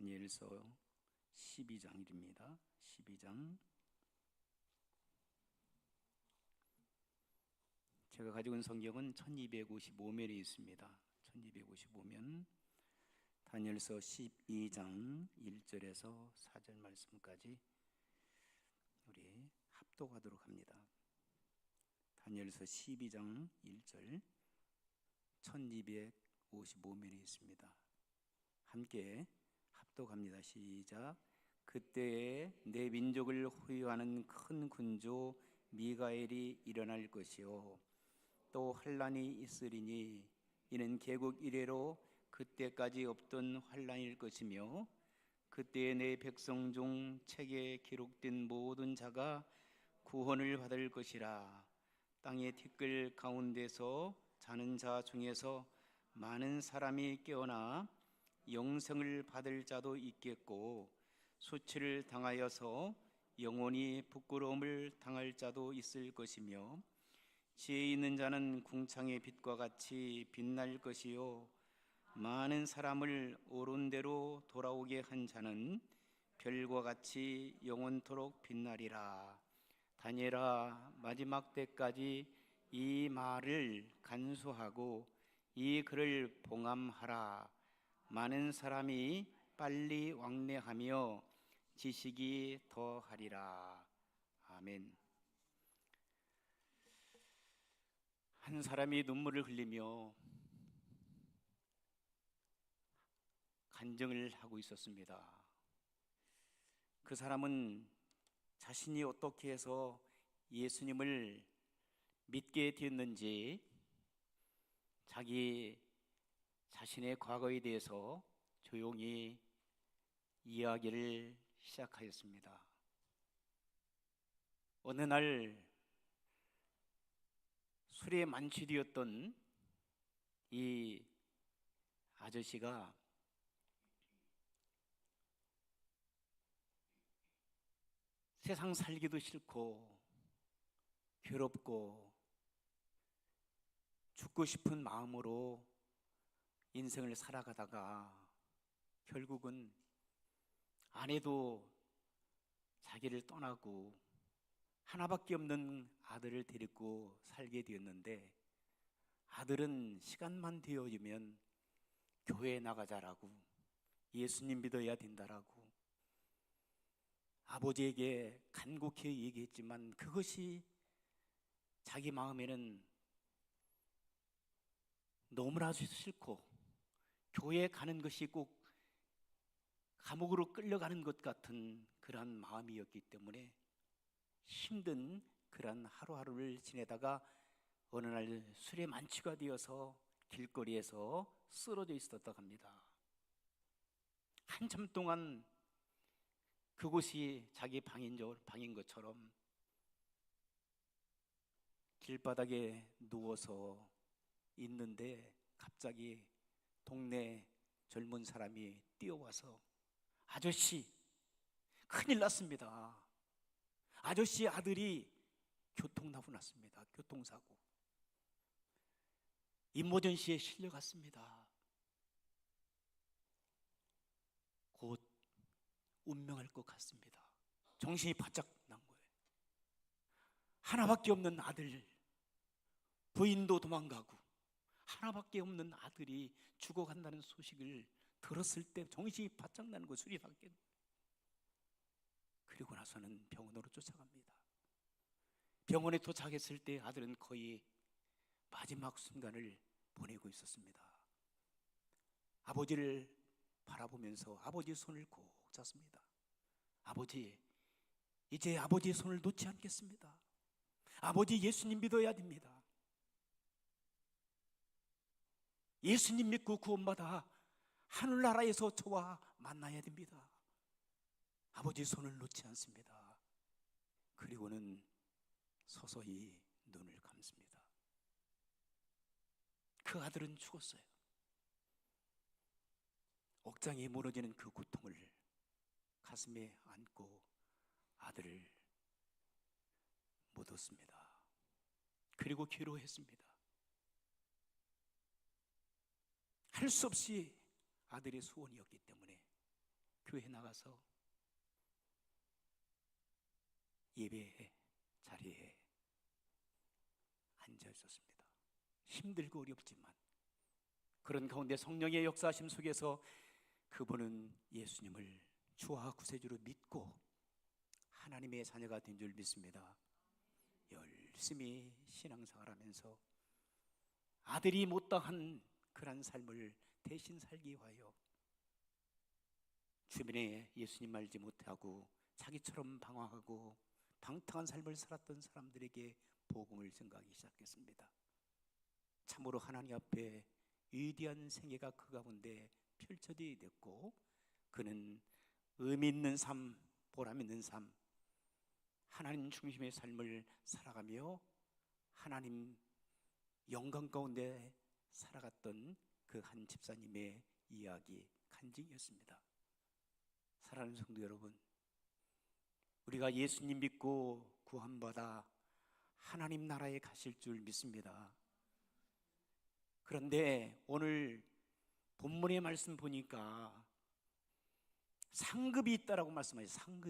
다니엘서 12장입니다. 12장. 제가 가지고 있는 성경은 1255면에 있습니다. 1255면 다니엘서 12장 1절에서 4절 말씀까지 우리 합독하도록 합니다. 다니엘서 12장 1절 1255면에 있습니다. 함께 합독합니다. 시작. 그때에 내 민족을 호위하는 큰 군조 미가엘이 일어날 것이요 또 환란이 있으리니 이는 개국 이래로 그때까지 없던 환란일 것이며 그때에 내 백성 중 책에 기록된 모든 자가 구원을 받을 것이라. 땅의 티끌 가운데서 자는 자 중에서 많은 사람이 깨어나 영생을 받을 자도 있겠고 수치를 당하여서 영원히 부끄러움을 당할 자도 있을 것이며 지혜 있는 자는 궁창의 빛과 같이 빛날 것이요 많은 사람을 옳은 대로 돌아오게 한 자는 별과 같이 영원토록 빛나리라. 다니엘아, 마지막 때까지 이 말을 간수하고 이 글을 봉함하라. 많은 사람이 빨리 왕래하며 지식이 더하리라. 아멘. 한 사람이 눈물을 흘리며 간증을 하고 있었습니다. 그 사람은 자신이 어떻게 해서 예수님을 믿게 되었는지 자신의 과거에 대해서 조용히 이야기를 시작하였습니다. 어느 날 술에 만취되었던 이 아저씨가 세상 살기도 싫고 괴롭고 죽고 싶은 마음으로 인생을 살아가다가 결국은 아내도 자기를 떠나고 하나밖에 없는 아들을 데리고 살게 되었는데 아들은 시간만 되어지면 교회에 나가자라고 예수님 믿어야 된다라고 아버지에게 간곡히 얘기했지만 그것이 자기 마음에는 너무나도 싫고 교회에 가는 것이 꼭 감옥으로 끌려가는 것 같은 그러한 마음이었기 때문에 힘든 그러한 하루하루를 지내다가 어느 날 술에 만취가 되어서 길거리에서 쓰러져 있었다고 합니다. 한참 동안 그곳이 자기 방인 것처럼 길바닥에 누워서 있는데 갑자기 동네 젊은 사람이 뛰어와서 아저씨, 큰일 났습니다. 아저씨 아들이 교통사고 났습니다. 교통사고. 임모전시에 실려갔습니다. 곧 운명할 것 같습니다. 정신이 바짝 난 거예요. 하나밖에 없는 아들, 부인도 도망가고 하나밖에 없는 아들이 죽어간다는 소식을 들었을 때 정신이 바짝 나는 거예요. 술이 밖에. 그리고 나서는 병원으로 쫓아갑니다. 병원에 도착했을 때 아들은 거의 마지막 순간을 보내고 있었습니다. 아버지를 바라보면서 아버지의 손을 꼭 잡습니다. 아버지, 이제 아버지의 손을 놓지 않겠습니다. 아버지, 예수님 믿어야 됩니다. 예수님 믿고 구원받아 하늘나라에서 저와 만나야 됩니다. 아버지의 손을 놓지 않습니다. 그리고는 서서히 눈을 감습니다. 그 아들은 죽었어요. 억장이 무너지는 그 고통을 가슴에 안고 아들을 묻었습니다. 그리고 기도했습니다. 할 수 없이 아들의 소원이었기 때문에 교회 나가서 예배 자리에 앉아 있었습니다. 힘들고 어렵지만 그런 가운데 성령의 역사하심 속에서 그분은 예수님을 주와 구세주로 믿고 하나님의 자녀가 된 줄 믿습니다. 열심히 신앙생활 하면서 아들이 못다한 그런 삶을 대신 살기 위하여 주변에 예수님 알지 못하고 자기처럼 방황하고 방탕한 삶을 살았던 사람들에게 복음을 전가하기 시작했습니다. 참으로 하나님 앞에 위대한 생애가 그 가운데 펼쳐지게 됐고 그는 의미 있는 삶, 보람 있는 삶, 하나님 중심의 삶을 살아가며 하나님 영광 가운데 살아갔던 그 한 집사님의 이야기 간증이었습니다. 사랑하는 성도 여러분, 우리가 예수님 믿고 구원받아 하나님 나라에 가실 줄 믿습니다. 그런데 오늘 본문의 말씀 보니까 상급이 있다라고 말씀하셔요.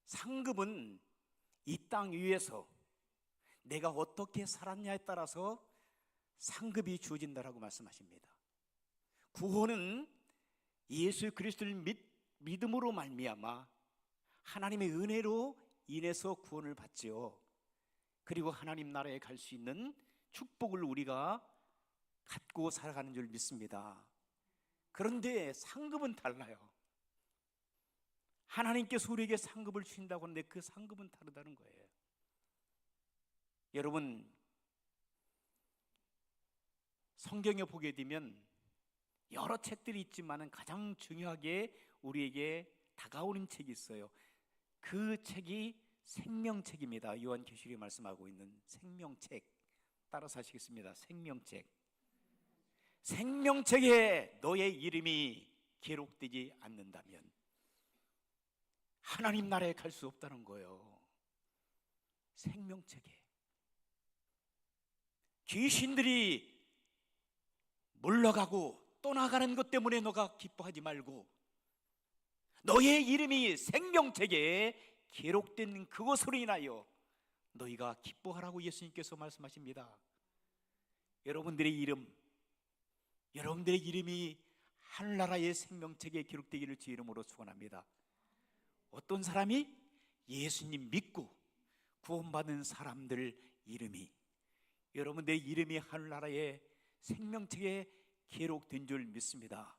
상급은 이 땅 위에서 내가 어떻게 살았냐에 따라서 상급이 주어진다라고 말씀하십니다. 구원은 예수 그리스도를 믿음으로 말미암아 하나님의 은혜로 인해서 구원을 받지요. 그리고 하나님 나라에 갈 수 있는 축복을 우리가 갖고 살아가는 줄 믿습니다. 그런데 상급은 달라요. 하나님께서 우리에게 상급을 주신다고 하는데 그 상급은 다르다는 거예요. 여러분, 성경에 보게 되면 여러 책들이 있지만 가장 중요하게 우리에게 다가오는 책이 있어요. 그 책이 생명책입니다. 요한계시록에 말씀하고 있는 생명책. 따라서 하시겠습니다. 생명책에 너의 이름이 기록되지 않는다면 하나님 나라에 갈 수 없다는 거예요. 생명책에 귀신들이 물러가고 떠나가는 것 때문에 너가 기뻐하지 말고 너의 이름이 생명책에 기록된 그것으로 인하여 너희가 기뻐하라고 예수님께서 말씀하십니다. 여러분들의 이름이 하늘나라의 생명책에 기록되기를 주 이름으로 축원합니다. 어떤 사람이 예수님 믿고 구원받은 사람들 이름이, 여러분들의 이름이 하늘나라의 생명책에 기록된 줄 믿습니다.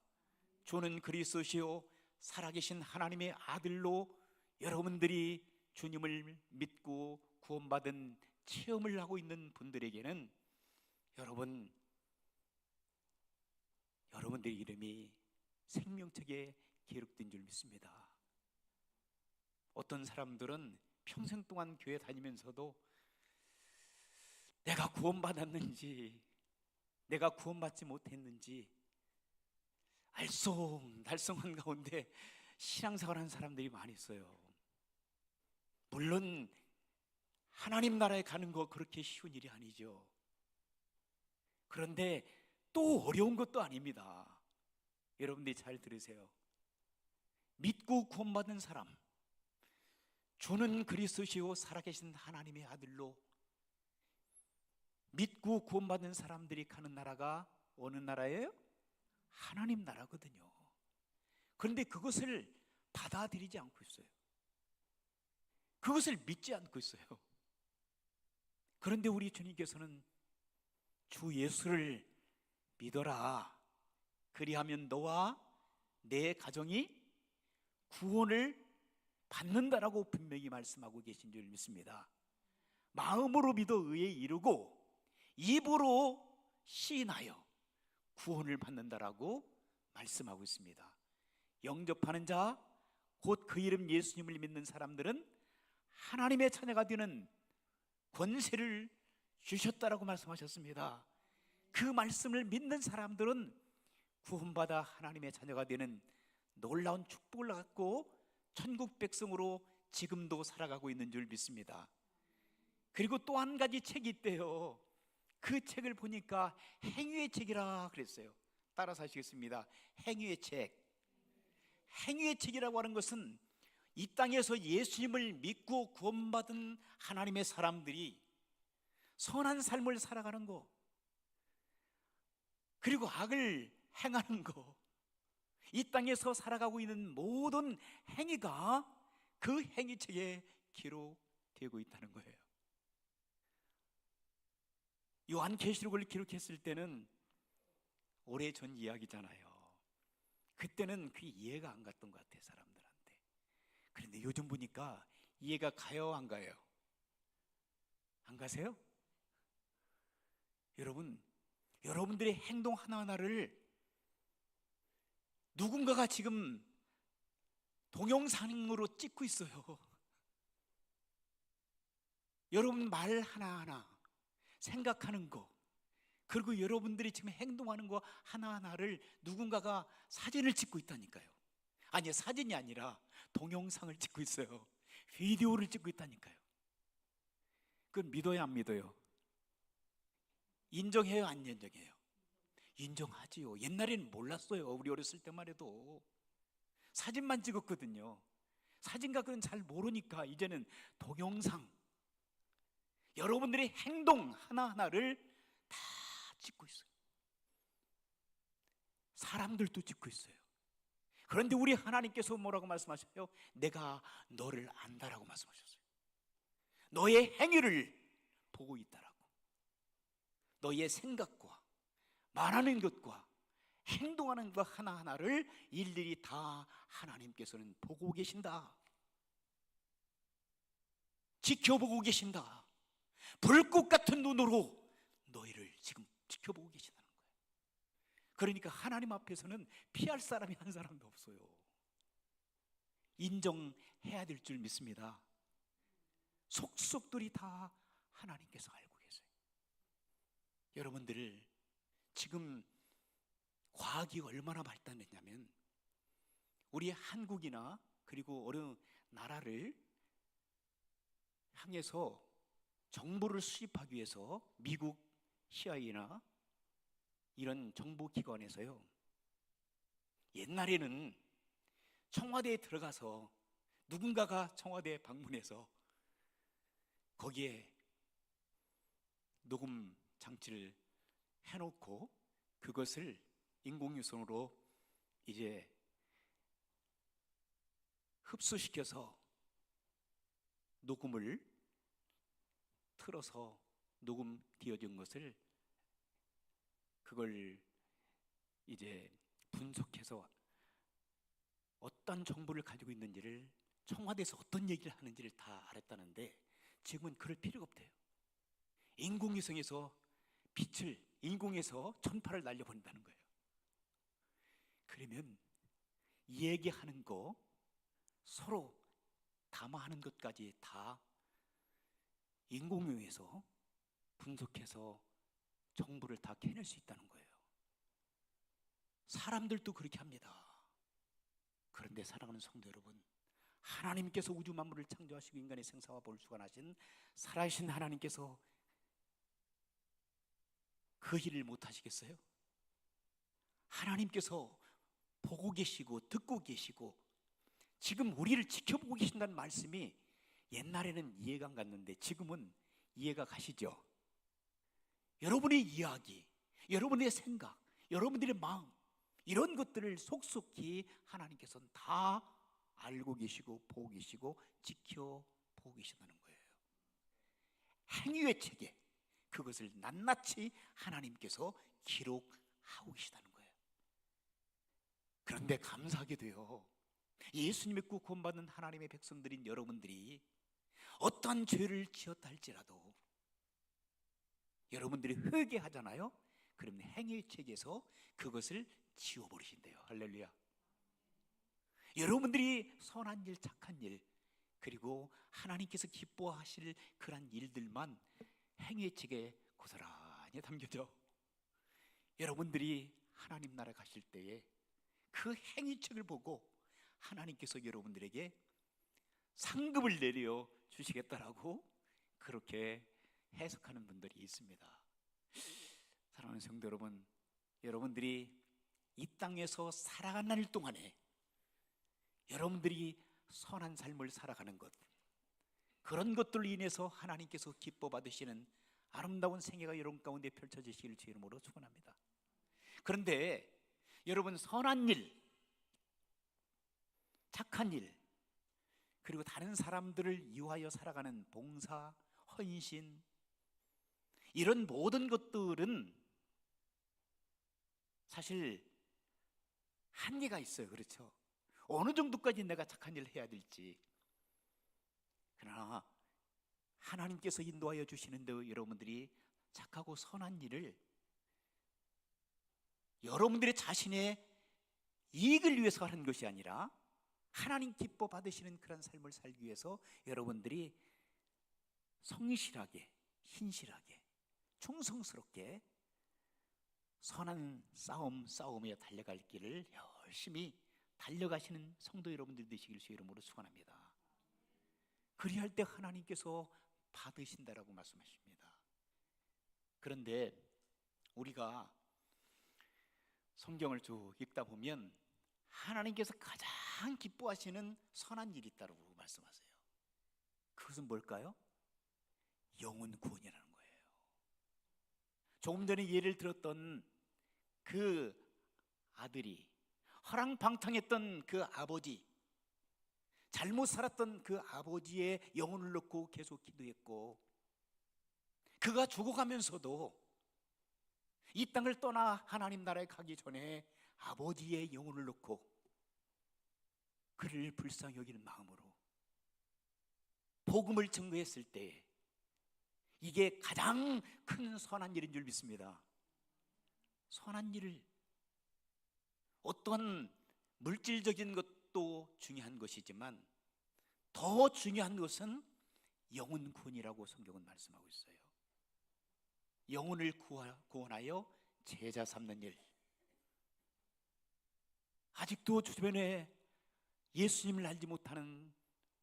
주는 그리스도시요 살아계신 하나님의 아들로 여러분들이 주님을 믿고 구원받은 체험을 하고 있는 분들에게는 여러분들의 이름이 생명책에 기록된 줄 믿습니다. 어떤 사람들은 평생 동안 교회 다니면서도 내가 구원받았는지 내가 구원받지 못했는지 알쏭달쏭한 가운데 신앙생활하는 사람들이 많이 있어요. 물론 하나님 나라에 가는 거 그렇게 쉬운 일이 아니죠. 그런데 또 어려운 것도 아닙니다. 여러분들이 잘 들으세요. 믿고 구원받은 사람, 주는 그리스도시요 살아계신 하나님의 아들로 믿고 구원받은 사람들이 가는 나라가 어느 나라예요? 하나님 나라거든요. 그런데 그것을 받아들이지 않고 있어요. 그것을 믿지 않고 있어요. 그런데 우리 주님께서는 주 예수를 믿어라. 그리하면 너와 내 가정이 구원을 받는다라고 분명히 말씀하고 계신 줄 믿습니다. 마음으로 믿어 의에 이르고 입으로 시인하여 구원을 받는다라고 말씀하고 있습니다. 영접하는 자, 곧 그 이름 예수님을 믿는 사람들은 하나님의 자녀가 되는 권세를 주셨다라고 말씀하셨습니다. 그 말씀을 믿는 사람들은 구원받아 하나님의 자녀가 되는 놀라운 축복을 갖고 천국 백성으로 지금도 살아가고 있는 줄 믿습니다. 그리고 또 한 가지 책이 있대요. 그 책을 보니까 행위의 책이라 그랬어요. 따라서 하시겠습니다. 행위의 책. 행위의 책이라고 하는 것은 이 땅에서 예수님을 믿고 구원받은 하나님의 사람들이 선한 삶을 살아가는 거, 그리고 악을 행하는 거, 이 땅에서 살아가고 있는 모든 행위가 그 행위책에 기록되고 있다는 거예요. 요한계시록을 기록했을 때는 오래전 이야기잖아요. 그때는 그게 이해가 안 갔던 것 같아요, 사람들한테. 그런데 요즘 보니까 이해가 가요, 안 가요? 안 가세요? 여러분, 여러분들의 행동 하나하나를 누군가가 지금 동영상으로 찍고 있어요. 여러분 말 하나하나, 생각하는 거, 그리고 여러분들이 지금 행동하는 거 하나하나를 누군가가 사진을 찍고 있다니까요. 아니, 사진이 아니라 동영상을 찍고 있어요. 비디오를 찍고 있다니까요. 그건 믿어요, 안 믿어요? 인정해요, 안 인정해요? 인정하지요. 옛날에는 몰랐어요. 우리 어렸을 때만 해도 사진만 찍었거든요. 사진가들은 잘 모르니까 이제는 동영상, 여러분들의 행동 하나하나를 다 찍고 있어요. 사람들도 찍고 있어요. 그런데 우리 하나님께서 뭐라고 말씀하셨어요? 내가 너를 안다라고 말씀하셨어요. 너의 행위를 보고 있다라고. 너의 생각과 말하는 것과 행동하는 것 하나하나를 일일이 다 하나님께서는 보고 계신다. 지켜보고 계신다. 불꽃 같은 눈으로 너희를 지금 지켜보고 계시다는 거예요. 그러니까 하나님 앞에서는 피할 사람이 한 사람도 없어요. 인정해야 될 줄 믿습니다. 속속들이 다 하나님께서 알고 계세요. 여러분들 지금 과학이 얼마나 발달했냐면 우리 한국이나 그리고 어느 나라를 향해서 정보를 수집하기 위해서 미국 CIA나 이런 정보기관에서요, 옛날에는 청와대에 들어가서 누군가가 청와대에 방문해서 거기에 녹음 장치를 해놓고 그것을 인공위성으로 이제 흡수시켜서 녹음을 틀어서 녹음 되어진 것을 그걸 이제 분석해서 어떤 정보를 가지고 있는지를, 청와대에서 어떤 얘기를 하는지를 다 알았다는데 지금은 그럴 필요가 없대요. 인공위성에서 빛을, 인공에서 전파를 날려버린다는 거예요. 그러면 얘기하는 거, 서로 담화하는 것까지 다 인공위성에서 분석해서 정보를 다 캐낼 수 있다는 거예요. 사람들도 그렇게 합니다. 그런데 사랑하는 성도 여러분, 하나님께서 우주 만물을 창조하시고 인간의 생사와 볼수간하신 살아계신 하나님께서 그 일을 못 하시겠어요? 하나님께서 보고 계시고 듣고 계시고 지금 우리를 지켜보고 계신다는 말씀이 옛날에는 이해가 안 갔는데 지금은 이해가 가시죠? 여러분의 이야기, 여러분의 생각, 여러분들의 마음, 이런 것들을 속속히 하나님께서는 다 알고 계시고 보고 계시고 지켜보고 계신다는 거예요. 행위의 책에 그것을 낱낱이 하나님께서 기록하고 계시다는 거예요. 그런데 감사하게도요, 예수님 믿고 구원받는 하나님의 백성들인 여러분들이 어떠한 죄를 지었다 할지라도 여러분들이 회개하잖아요. 그러면 행위의 책에서 그것을 지워버리신대요. 할렐루야. 여러분들이 선한 일, 착한 일, 그리고 하나님께서 기뻐하실 그런 일들만 행위의 책에 고스란히 담겨져. 여러분들이 하나님 나라 가실 때에 그 행위책을 보고 하나님께서 여러분들에게 상급을 내려 주시겠다라고 그렇게 해석하는 분들이 있습니다. 사랑하는 성도 여러분, 여러분들이 이 땅에서 살아가는 날 동안에 여러분들이 선한 삶을 살아가는 것, 그런 것들로 인해서 하나님께서 기뻐 받으시는 아름다운 생애가 여러분 가운데 펼쳐지시길 주 이름으로 축원합니다. 그런데 여러분, 선한 일, 착한 일, 그리고 다른 사람들을 위하여 살아가는 봉사, 헌신, 이런 모든 것들은 사실 한계가 있어요. 그렇죠? 어느 정도까지 내가 착한 일을 해야 될지. 그러나 하나님께서 인도하여 주시는 대로 여러분들이 착하고 선한 일을 여러분들의 자신의 이익을 위해서 하는 것이 아니라 하나님 기뻐 받으시는 그런 삶을 살기 위해서 여러분들이 성실하게, 신실하게, 충성스럽게 선한 싸움에 달려갈 길을 열심히 달려가시는 성도 여러분들 되시길 주 이름으로 축원합니다. 그리할 때 하나님께서 받으신다라고 말씀하십니다. 그런데 우리가 성경을 쭉 읽다 보면 하나님께서 가장 기뻐하시는 선한 일이 있다고 말씀하세요. 그것은 뭘까요? 영혼 구원이라는 거예요. 조금 전에 예를 들었던 그 아들이, 허랑방탕했던 그 아버지, 잘못 살았던 그 아버지의 영혼을 놓고 계속 기도했고, 그가 죽어가면서도 이 땅을 떠나 하나님 나라에 가기 전에 아버지의 영혼을 놓고 그를 불쌍히 여기는 마음으로 복음을 증거했을 때 이게 가장 큰 선한 일인 줄 믿습니다. 선한 일을, 어떤 물질적인 것도 중요한 것이지만 더 중요한 것은 영혼 구원이라고 성경은 말씀하고 있어요. 영혼을 구원하여 제자 삼는 일. 아직도 주변에 예수님을 알지 못하는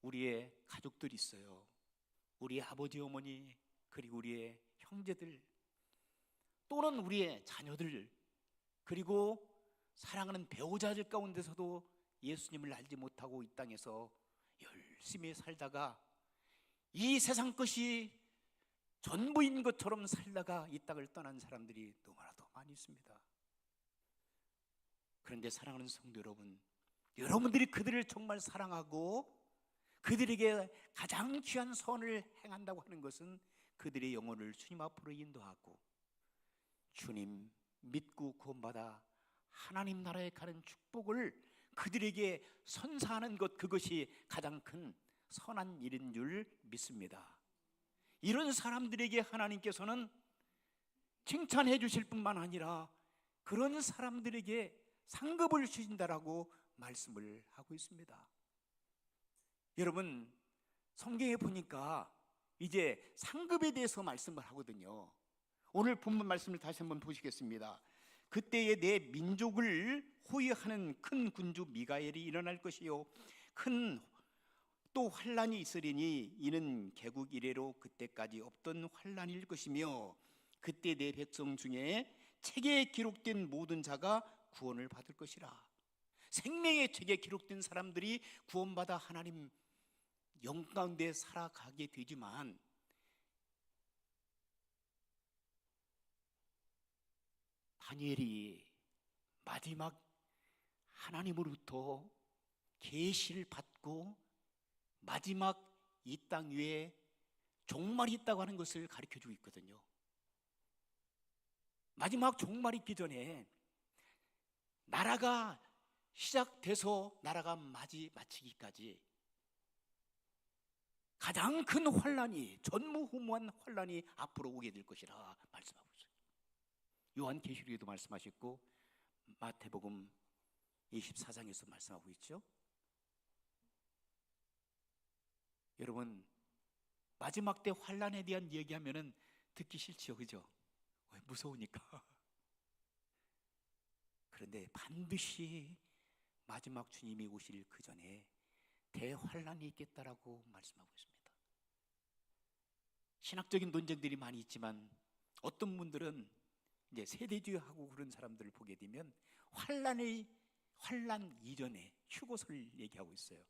우리의 가족들이 있어요. 우리 아버지, 어머니, 그리고 우리의 형제들, 또는 우리의 자녀들, 그리고 사랑하는 배우자들 가운데서도 예수님을 알지 못하고 이 땅에서 열심히 살다가 이 세상 것이 전부인 것처럼 살다가 이 땅을 떠난 사람들이 너무나도 많이 있습니다. 그런데 사랑하는 성도 여러분, 여러분들이 그들을 정말 사랑하고 그들에게 가장 귀한 선을 행한다고 하는 것은 그들의 영혼을 주님 앞으로 인도하고 주님 믿고 구원받아 하나님 나라에 가는 축복을 그들에게 선사하는 것, 그것이 가장 큰 선한 일인 줄 믿습니다. 이런 사람들에게 하나님께서는 칭찬해 주실 뿐만 아니라 그런 사람들에게 상급을 주신다라고 말씀을 하고 있습니다. 여러분, 성경에 보니까 이제 상급에 대해서 말씀을 하거든요. 오늘 본문 말씀을 다시 한번 보시겠습니다. 그때에 내 민족을 호위하는 큰 군주 미가엘이 일어날 것이요 큰 또 환란이 있으리니 이는 개국 이래로 그때까지 없던 환란일 것이며 그때 내 백성 중에 책에 기록된 모든 자가 구원을 받을 것이라. 생명의 책에 기록된 사람들이 구원받아 하나님 영 가운데 살아가게 되지만 다니엘이 마지막 하나님으로부터 계시를 받고 마지막 이 땅 위에 종말이 있다고 하는 것을 가르쳐주고 있거든요. 마지막 종말이 있기 전에 나라가 시작돼서 나라가 마치기까지 가장 큰 환란이, 전무후무한 환란이 앞으로 오게 될 것이라 말씀하고 있어요. 요한계시록에도 말씀하셨고 마태복음 24장에서 말씀하고 있죠. 여러분, 마지막 때 환란에 대한 얘기하면은 듣기 싫죠, 그죠? 왜? 무서우니까. 그런데 반드시 마지막 주님이 오실 그 전에 대환란이 있겠다라고 말씀하고 있습니다. 신학적인 논쟁들이 많이 있지만 어떤 분들은 이제 세대주의하고 그런 사람들을 보게 되면 환란이 환난 이전에 휴거설 얘기하고 있어요.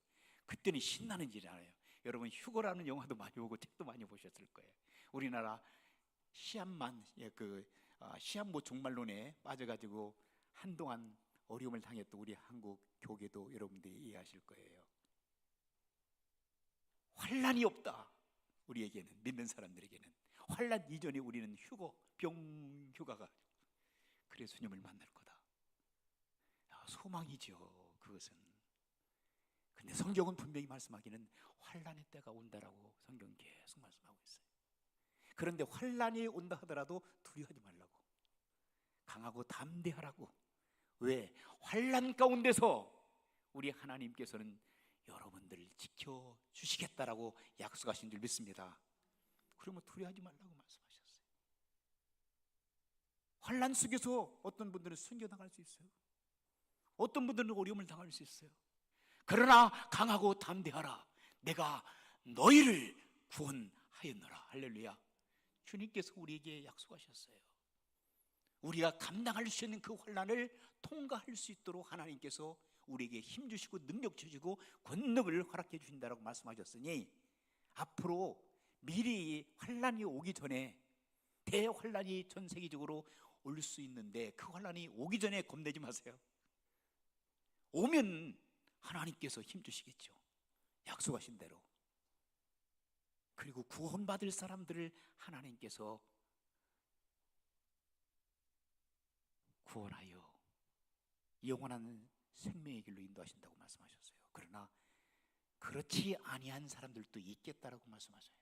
그때는 신나는 일이잖아요. 여러분 휴거라는 영화도 많이 보고 책도 많이 보셨을 거예요. 우리나라 시한만 시한부 종말론에 빠져가지고 한동안 어려움을 당했던 우리 한국 교계도 여러분들이 이해하실 거예요. 환난이 없다. 우리에게는, 믿는 사람들에게는 환난 이전에 우리는 병휴가가, 그래 주님을 만날 거다. 소망이죠, 그것은. 근데 성경은 분명히 말씀하기는 환난의 때가 온다라고 성경은 계속 말씀하고 있어요. 그런데 환난이 온다 하더라도 두려워하지 말라고, 강하고 담대하라고. 왜? 환난 가운데서 우리 하나님께서는 여러분들을 지켜주시겠다라고 약속하신 줄 믿습니다. 그러면 두려워하지 말라고 말씀하셨어요. 환난 속에서 어떤 분들은 숨겨나갈 수 있어요. 어떤 분들은 어려움을 당할 수 있어요. 그러나 강하고 담대하라. 내가 너희를 구원하였노라. 할렐루야. 주님께서 우리에게 약속하셨어요. 우리가 감당할 수 있는 그 환난을 통과할 수 있도록 하나님께서 우리에게 힘 주시고 능력 주시고 권능을 허락해 주신다고 말씀하셨으니, 앞으로 미리 환난이 오기 전에, 대환난이 전 세계적으로 올 수 있는데 그 환난이 오기 전에 겁내지 마세요. 오면 하나님께서 힘 주시겠죠. 약속하신 대로. 그리고 구원받을 사람들을 하나님께서 구원하여 영원한 생명의 길로 인도하신다고 말씀하셨어요. 그러나 그렇지 아니한 사람들도 있겠다라고 말씀하셔요.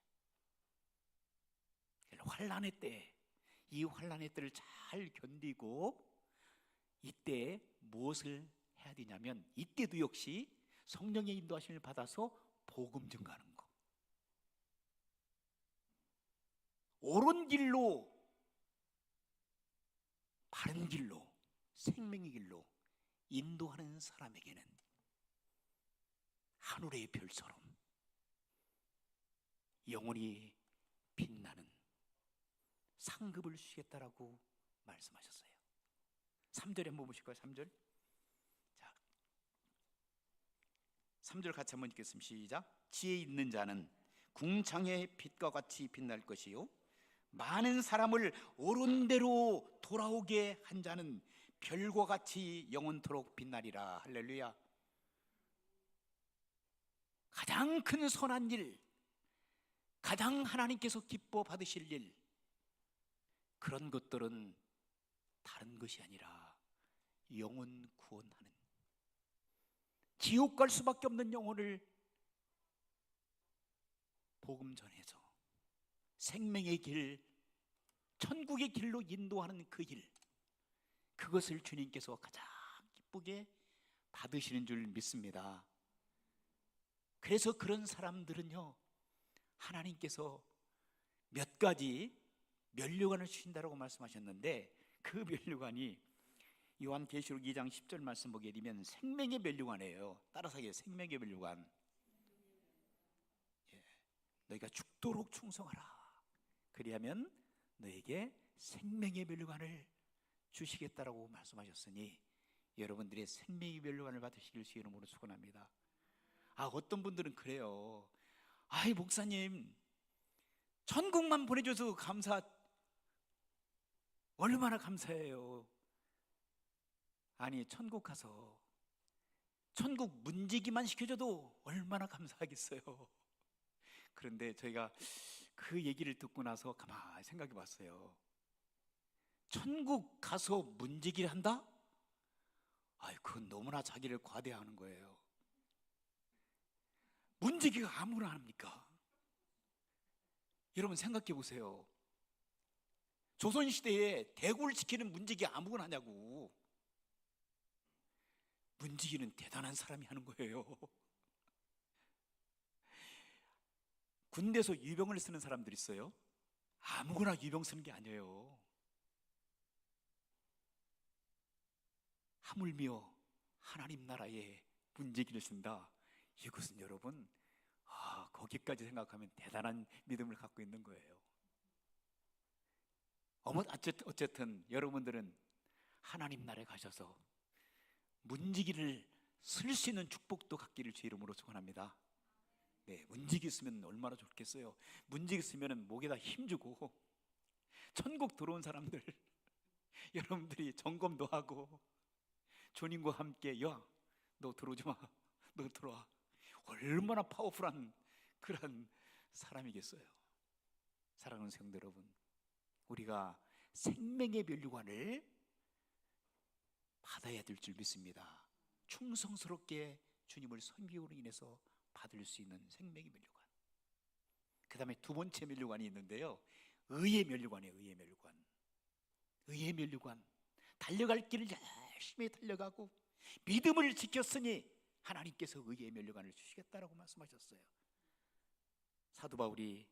환난의 때, 이 환난의 때를 잘 견디고 이때 무엇을 해야 되냐면, 이때도 역시 성령의 인도하심을 받아서 복음 전가하는 거, 옳은 길로, 바른 길로, 생명의 길로 인도하는 사람에게는 하늘의 별처럼 영원히 빛나는 상급을 주시겠다라고 말씀하셨어요. 3절에 한번 보실까요? 3절. 자, 3절 같이 한번 읽겠습니다. 시작. 지혜 있는 자는 궁창의 빛과 같이 빛날 것이요, 많은 사람을 옳은 대로 돌아오게 한 자는 별과 같이 영원토록 빛나리라. 할렐루야. 가장 큰 선한 일, 가장 하나님께서 기뻐 받으실 일, 그런 것들은 다른 것이 아니라 영혼 구원하는, 지옥 갈 수밖에 없는 영혼을 복음 전해서 생명의 길, 천국의 길로 인도하는 그 일, 그것을 주님께서 가장 기쁘게 받으시는 줄 믿습니다. 그래서 그런 사람들은요, 하나님께서 몇 가지 면류관을 주신다고 말씀하셨는데, 그 면류관이 요한계시록 2장 10절 말씀 보게 되면 생명의 면류관이에요. 따라서 하기에 생명의 면류관. 너희가 죽도록 충성하라. 그리하면 너에게 생명의 면류관을 주시겠다라고 말씀하셨으니, 여러분들의 생명의 면류관을 받으시길 주 이름으로 축원합니다. 어떤 분들은 그래요. 아이 목사님, 천국만 보내줘서 얼마나 감사해요. 아니, 천국 가서 천국 문지기만 시켜줘도 얼마나 감사하겠어요. 그런데 저희가 그 얘기를 듣고 나서 가만히 생각해 봤어요. 천국 가서 문지기를 한다? 그건 너무나 자기를 과대하는 거예요. 문지기가 아무나 합니까? 여러분 생각해 보세요. 조선시대에 대구를 지키는 문지기 아무거나 하냐고. 문지기는 대단한 사람이 하는 거예요. 군대에서 유병을 쓰는 사람들 있어요. 아무거나 유병 쓰는 게 아니에요. 하물며 하나님 나라에 문지기를 쓴다. 이것은 여러분, 거기까지 생각하면 대단한 믿음을 갖고 있는 거예요. 어쨌든 여러분들은 하나님 나라에 가셔서 문지기를 쓸 수 있는 축복도 갖기를 주 이름으로 축원합니다. 네, 문지기 쓰면 얼마나 좋겠어요. 문지기 쓰면 목에다 힘주고 천국 들어온 사람들 여러분들이 점검도 하고 주님과 함께 야, 너 들어오지 마, 너 들어와. 얼마나 파워풀한 그런 사람이겠어요. 사랑하는 성도 여러분, 우리가 생명의 면류관을 받아야 될 줄 믿습니다. 충성스럽게 주님을 섬기므로 인해서 받을 수 있는 생명의 면류관. 그 다음에 두 번째 면류관이 있는데요, 의의 면류관이에요. 의의 면류관. 의의 면류관. 달려갈 길을 열심히 달려가고 믿음을 지켰으니 하나님께서 의의 면류관을 주시겠다라고 말씀하셨어요. 사도 바울이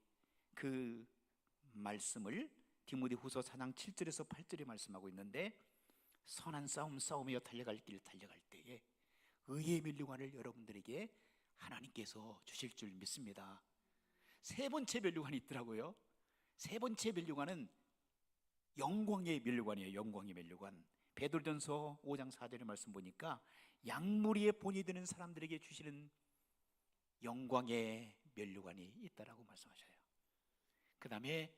그 말씀을 디모데후서 4장 7절에서 8절에 말씀하고 있는데, 선한 싸움 싸우며 달려갈 길을 달려갈 때에 의의 면류관을 여러분들에게 하나님께서 주실 줄 믿습니다. 세 번째 면류관이 있더라고요. 세 번째 면류관은 영광의 면류관이에요. 영광의 면류관. 베드로전서 5장 4절의 말씀 보니까 양무리의 본이 되는 사람들에게 주시는 영광의 면류관이 있다라고 말씀하셔요. 그 다음에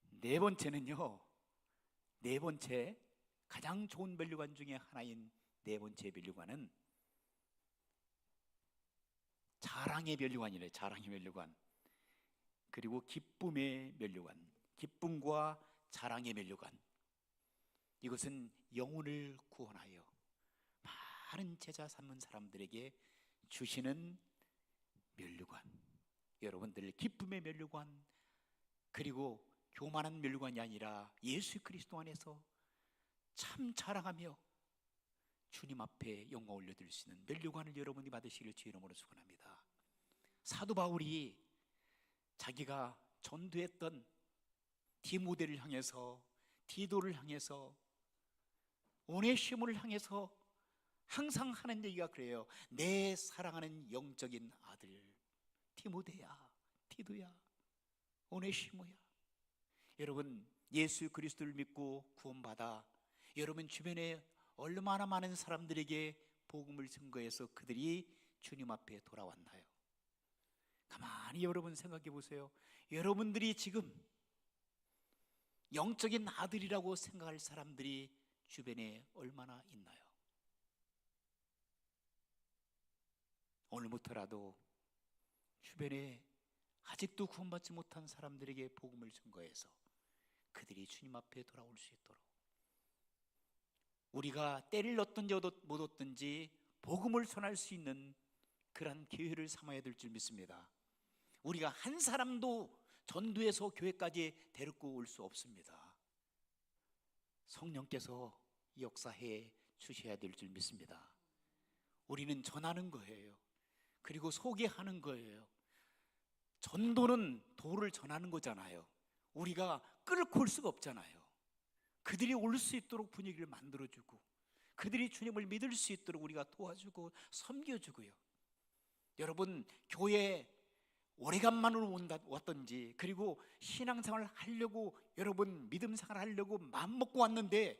네 번째는요, 네 번째 가장 좋은 면류관 중에 하나인 네 번째 면류관은 자랑의 면류관이래요. 자랑의 면류관. 그리고 기쁨의 면류관. 기쁨과 자랑의 면류관. 이것은 영혼을 구원하여 많은 제자 삼는 사람들에게 주시는 면류관. 여러분들 기쁨의 면류관, 그리고 교만한 면류관이 아니라 예수 그리스도 안에서 참 자랑하며 주님 앞에 영광 올려드릴 수 있는 면류관을 여러분이 받으시길 주 이름으로 축원합니다. 사도 바울이 자기가 전도했던 디모데를 향해서, 디도를 향해서, 오네시모를 향해서 항상 하는 얘기가 그래요. 내 사랑하는 영적인 아들 디모데야, 디도야, 오네시모야. 여러분, 예수 그리스도를 믿고 구원받아 여러분 주변에 얼마나 많은 사람들에게 복음을 증거해서 그들이 주님 앞에 돌아왔나요? 가만히 여러분 생각해 보세요. 여러분들이 지금 영적인 아들이라고 생각할 사람들이 주변에 얼마나 있나요? 오늘부터라도 주변에 아직도 구원받지 못한 사람들에게 복음을 증거해서 그들이 주님 앞에 돌아올 수 있도록, 우리가 때를 얻든지 못 얻든지 복음을 전할 수 있는 그러한 기회를 삼아야 될 줄 믿습니다. 우리가 한 사람도 전도해서 교회까지 데리고 올 수 없습니다. 성령께서 역사해 주셔야 될 줄 믿습니다. 우리는 전하는 거예요. 그리고 소개하는 거예요. 전도는 도를 전하는 거잖아요. 우리가 끌고 올 수가 없잖아요. 그들이 올 수 있도록 분위기를 만들어주고, 그들이 주님을 믿을 수 있도록 우리가 도와주고 섬겨주고요. 여러분, 교회 오래간만으로 왔던지, 그리고 신앙생활 하려고, 여러분 믿음생활 하려고 마음먹고 왔는데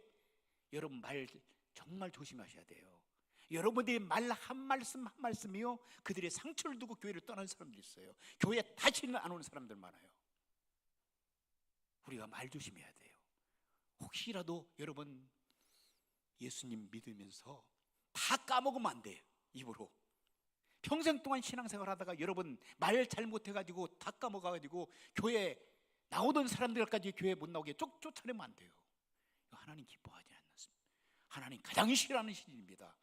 여러분 말 정말 조심하셔야 돼요. 여러분들이 말 한 말씀 한 말씀이요, 그들의 상처를 두고 교회를 떠나는 사람들이 있어요. 교회에 다시는 안 오는 사람들 많아요. 우리가 말 조심해야 돼요. 혹시라도 여러분 예수님 믿으면서 다 까먹으면 안 돼요. 입으로 평생 동안 신앙생활 하다가 여러분 말 잘못해가지고 다 까먹어가지고 교회 나오던 사람들까지 교회 못 나오게 쫓아내면 안 돼요. 하나님 기뻐하지 않습니다. 하나님 가장 싫어하는 신입니다.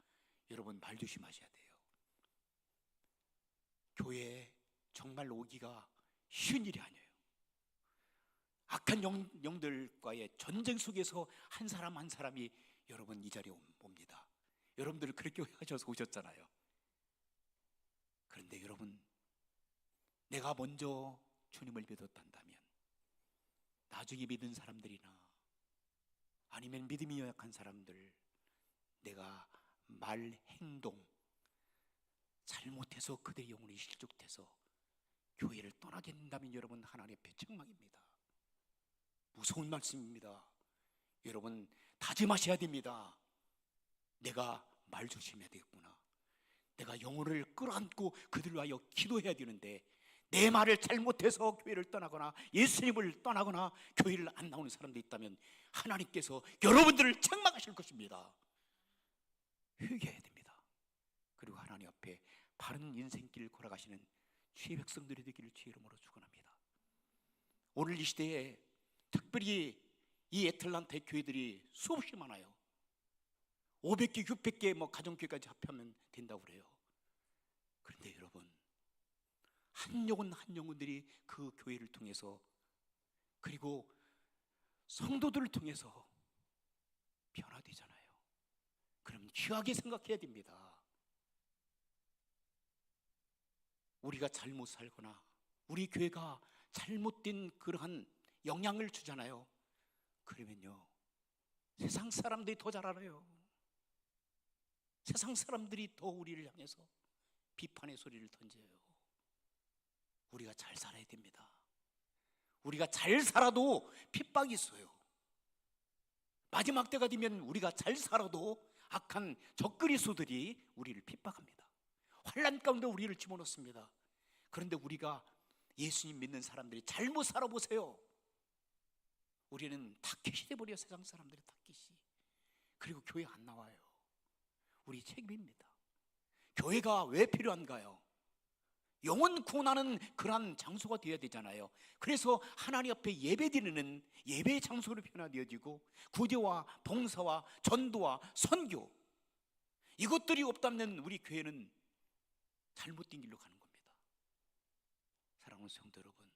여러분 말 조심하셔야 돼요. 교회에 정말 오기가 쉬운 일이 아니에요. 악한 영들과의 전쟁 속에서 한 사람 한 사람이 여러분 이 자리에 옵니다. 여러분들 그렇게 하셔서 오셨잖아요. 그런데 여러분, 내가 먼저 주님을 믿었단다면 나중에 믿은 사람들이나 아니면 믿음이 연약한 사람들, 내가 말, 행동 잘못해서 그들의 영혼이 실족돼서 교회를 떠나게 된다면 여러분 하나님의 배책망입니다. 무서운 말씀입니다. 여러분 다짐하셔야 됩니다. 내가 말 조심해야 되겠구나. 내가 영혼을 끌어안고 그들을 위하여 기도해야 되는데 내 말을 잘못해서 교회를 떠나거나 예수님을 떠나거나 교회를 안 나오는 사람도 있다면 하나님께서 여러분들을 책망하실 것입니다. 회개해야 됩니다. 그리고 하나님 앞에 바른 인생길을 걸어가시는 주의 백성들이 되기를 주의 이름으로 축원합니다. 오늘 이 시대에 특별히 이 애틀란타의 교회들이 수없이 많아요. 500개, 600개 뭐 가정교회까지 합하면 된다고 그래요. 그런데 여러분, 한 영혼 한 영혼들이 그 교회를 통해서 그리고 성도들을 통해서 변화되잖아요. 그럼 귀하게 생각해야 됩니다. 우리가 잘못 살거나 우리 교회가 잘못된 그러한 영향을 주잖아요. 그러면요, 세상 사람들이 더 잘 알아요. 세상 사람들이 더 우리를 향해서 비판의 소리를 던져요. 우리가 잘 살아야 됩니다. 우리가 잘 살아도 핍박이 있어요. 마지막 때가 되면 우리가 잘 살아도 악한 적그리스도들이 우리를 핍박합니다. 환난 가운데 우리를 집어넣습니다. 그런데 우리가 예수님 믿는 사람들이 잘못 살아보세요. 우리는 타깃이 돼버려요. 세상 사람들의 타깃이. 그리고 교회 안 나와요. 우리 책임입니다. 교회가 왜 필요한가요? 영혼 구원하는 그러한 장소가 되어야 되잖아요. 그래서 하나님 앞에 예배드리는 예배의 장소로 변화되어지고 구제와 봉사와 전도와 선교, 이것들이 없다면 우리 교회는 잘못된 길로 가는 겁니다. 사랑하는 성도 여러분,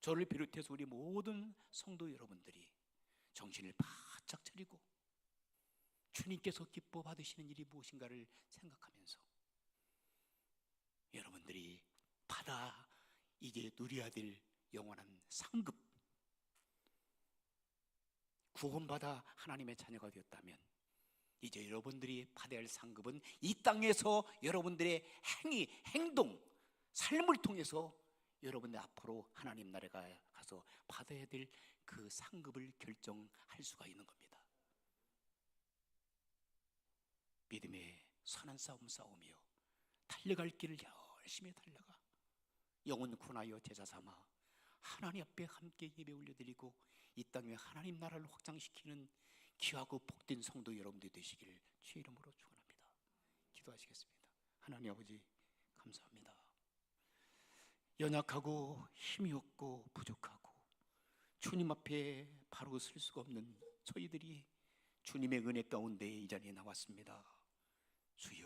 저를 비롯해서 우리 모든 성도 여러분들이 정신을 바짝 차리고 주님께서 기뻐 받으시는 일이 무엇인가를 생각하면서 여러분들이 받아 이제 누려야 될 영원한 상급, 구원받아 하나님의 자녀가 되었다면 이제 여러분들이 받아야 할 상급은 이 땅에서 여러분들의 행동, 삶을 통해서 여러분들 앞으로 하나님 나라에 가서 받아야 될 그 상급을 결정할 수가 있는 겁니다. 믿음의 선한 싸움 싸우며 달려갈 길을 열심히 달려가 영혼 구원하여 제자 삼아 하나님 앞에 함께 예배 올려드리고 이 땅에 하나님 나라를 확장시키는 귀하고 복된 성도 여러분들 되시기를 주의 이름으로 축원합니다. 기도하시겠습니다. 하나님 아버지, 감사합니다. 연약하고 힘이 없고 부족하고 주님 앞에 바로 설 수가 없는 저희들이 주님의 은혜 가운데 이 자리에 나왔습니다. 주여,